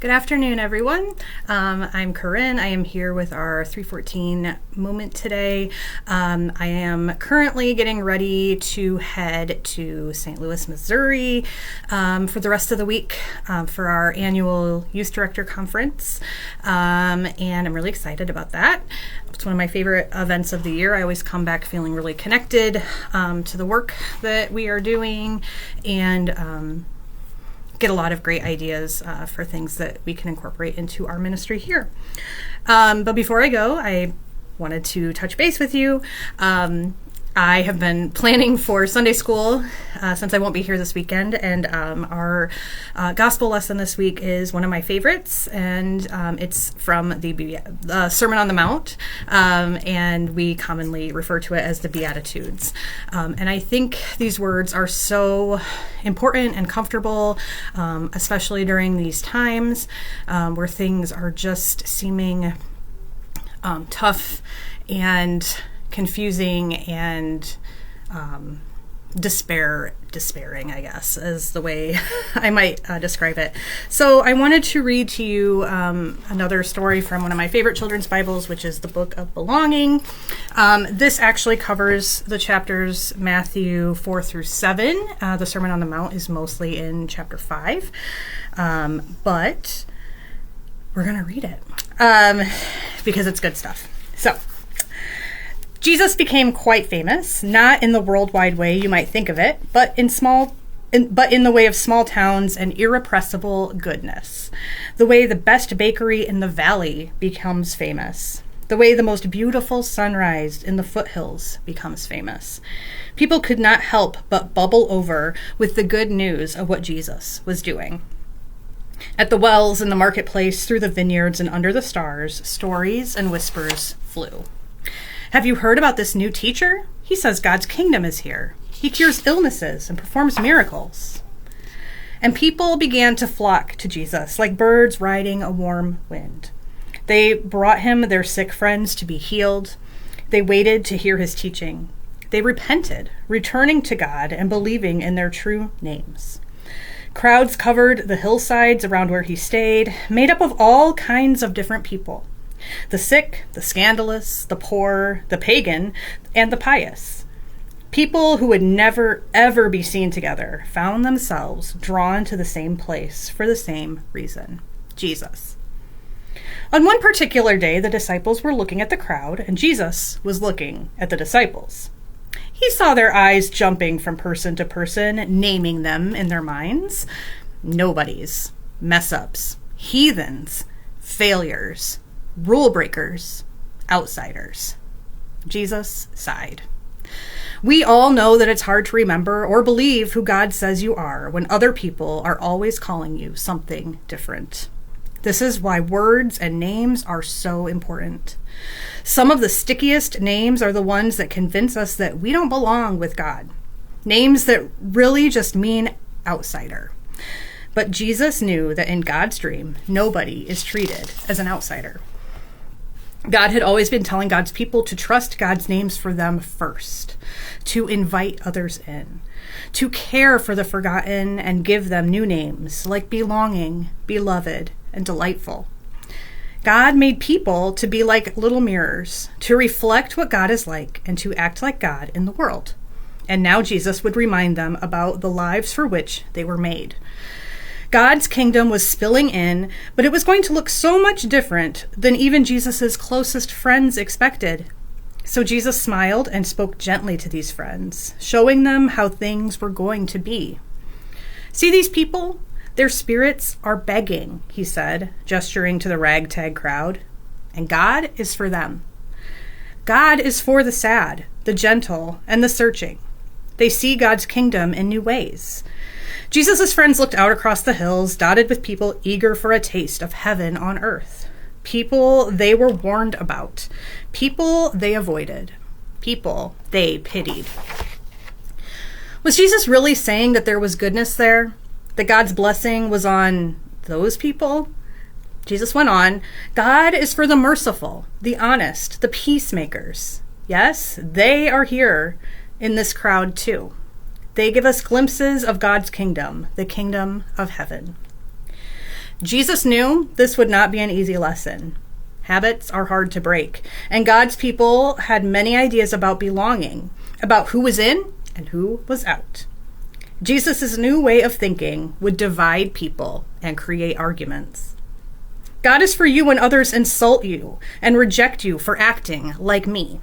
Good afternoon, everyone. I'm Corryn. I am here with our 314 moment today. I am currently getting ready to head to St. Louis, Missouri for the rest of the week for our annual Youth Director Conference. And I'm really excited about that. It's one of my favorite events of the year. I always come back feeling really connected to the work that we are doing and get a lot of great ideas for things that we can incorporate into our ministry here. But before I go, I wanted to touch base with you. I have been planning for Sunday school since I won't be here this weekend, and our gospel lesson this week is one of my favorites, and it's from the Sermon on the Mount, and we commonly refer to it as the Beatitudes. And I think these words are so important and comfortable, especially during these times where things are just seeming tough and confusing and despairing, I guess, is the way I might describe it. So I wanted to read to you another story from one of my favorite children's Bibles, which is the Book of Belonging. This actually covers the chapters Matthew 4 through 7. The Sermon on the Mount is mostly in chapter 5, but we're going to read it because it's good stuff. So, Jesus became quite famous, not in the worldwide way you might think of it, but in the way of small towns and irrepressible goodness. The way the best bakery in the valley becomes famous. The way the most beautiful sunrise in the foothills becomes famous. People could not help but bubble over with the good news of what Jesus was doing. At the wells, in the marketplace, through the vineyards, and under the stars, stories and whispers flew. Have you heard about this new teacher? He says God's kingdom is here. He cures illnesses and performs miracles. And people began to flock to Jesus like birds riding a warm wind. They brought him their sick friends to be healed. They waited to hear his teaching. They repented, returning to God and believing in their true names. Crowds covered the hillsides around where he stayed, made up of all kinds of different people. The sick, the scandalous, the poor, the pagan, and the pious. People who would never, ever be seen together found themselves drawn to the same place for the same reason: Jesus. On one particular day, the disciples were looking at the crowd, and Jesus was looking at the disciples. He saw their eyes jumping from person to person, naming them in their minds: nobodies, mess-ups, heathens, failures, rule breakers, outsiders. Jesus sighed. We all know that it's hard to remember or believe who God says you are when other people are always calling you something different. This is why words and names are so important. Some of the stickiest names are the ones that convince us that we don't belong with God. Names that really just mean outsider. But Jesus knew that in God's dream, nobody is treated as an outsider. God had always been telling God's people to trust God's names for them first, to invite others in, to care for the forgotten and give them new names like belonging, beloved, and delightful. God made people to be like little mirrors, to reflect what God is like and to act like God in the world. And now Jesus would remind them about the lives for which they were made. God's kingdom was spilling in, but it was going to look so much different than even Jesus' closest friends expected. So Jesus smiled and spoke gently to these friends, showing them how things were going to be. See these people? Their spirits are begging, he said, gesturing to the ragtag crowd. And God is for them. God is for the sad, the gentle, and the searching. They see God's kingdom in new ways. Jesus' friends looked out across the hills, dotted with people eager for a taste of heaven on earth. People they were warned about. People they avoided. People they pitied. Was Jesus really saying that there was goodness there? That God's blessing was on those people? Jesus went on, God is for the merciful, the honest, the peacemakers. Yes, they are here in this crowd too. They give us glimpses of God's kingdom, the kingdom of heaven. Jesus knew this would not be an easy lesson. Habits are hard to break, and God's people had many ideas about belonging, about who was in and who was out. Jesus' new way of thinking would divide people and create arguments. God is for you when others insult you and reject you for acting like me.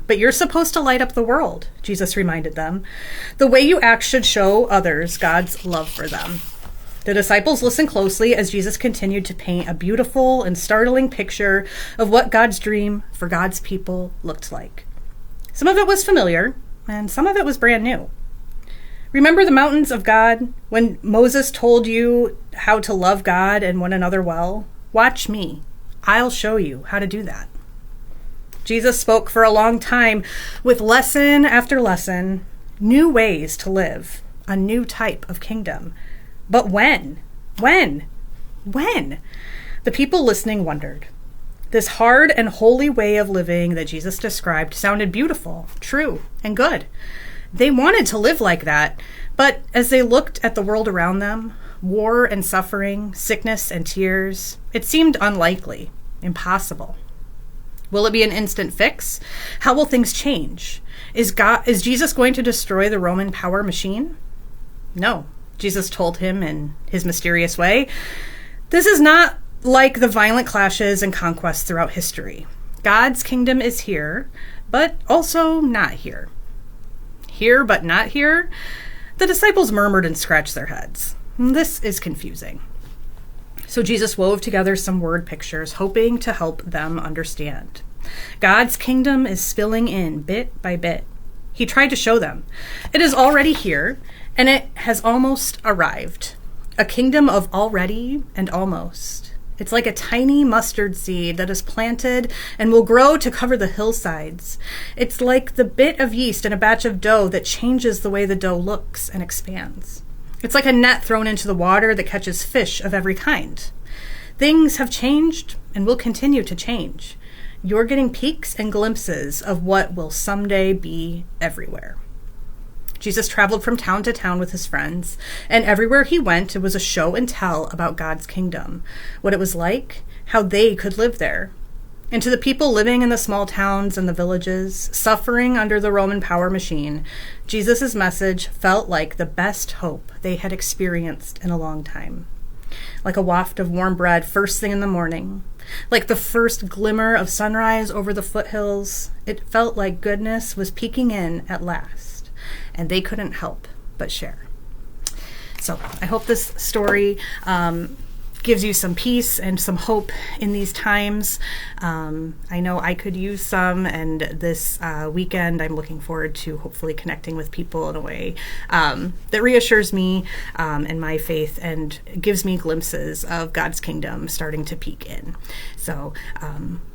But you're supposed to light up the world, Jesus reminded them. The way you act should show others God's love for them. The disciples listened closely as Jesus continued to paint a beautiful and startling picture of what God's dream for God's people looked like. Some of it was familiar, and some of it was brand new. Remember the mountains of God when Moses told you how to love God and one another well? Watch me. I'll show you how to do that. Jesus spoke for a long time with lesson after lesson, new ways to live, a new type of kingdom. But when? When? The people listening wondered. This hard and holy way of living that Jesus described sounded beautiful, true, and good. They wanted to live like that, but as they looked at the world around them, war and suffering, sickness and tears, it seemed unlikely, impossible. Will it be an instant fix? How will things change? Is Jesus going to destroy the Roman power machine? No. Jesus told him in his mysterious way, this is not like the violent clashes and conquests throughout history. God's kingdom is here, but also not here. Here, but not here? The disciples murmured and scratched their heads. This is confusing. So Jesus wove together some word pictures, hoping to help them understand. God's kingdom is spilling in bit by bit. He tried to show them. It is already here, and it has almost arrived. A kingdom of already and almost. It's like a tiny mustard seed that is planted and will grow to cover the hillsides. It's like the bit of yeast in a batch of dough that changes the way the dough looks and expands. It's like a net thrown into the water that catches fish of every kind. Things have changed and will continue to change. You're getting peeks and glimpses of what will someday be everywhere. Jesus traveled from town to town with his friends, and everywhere he went, it was a show and tell about God's kingdom, what it was like, how they could live there. And to the people living in the small towns and the villages, suffering under the Roman power machine, Jesus' message felt like the best hope they had experienced in a long time. Like a waft of warm bread first thing in the morning, like the first glimmer of sunrise over the foothills, it felt like goodness was peeking in at last, and they couldn't help but share. So I hope this story gives you some peace and some hope in these times. I know I could use some, and this weekend I'm looking forward to hopefully connecting with people in a way that reassures me and my faith and gives me glimpses of God's kingdom starting to peek in. So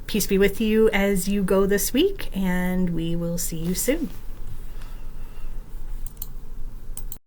peace be with you as you go this week, and we will see you soon.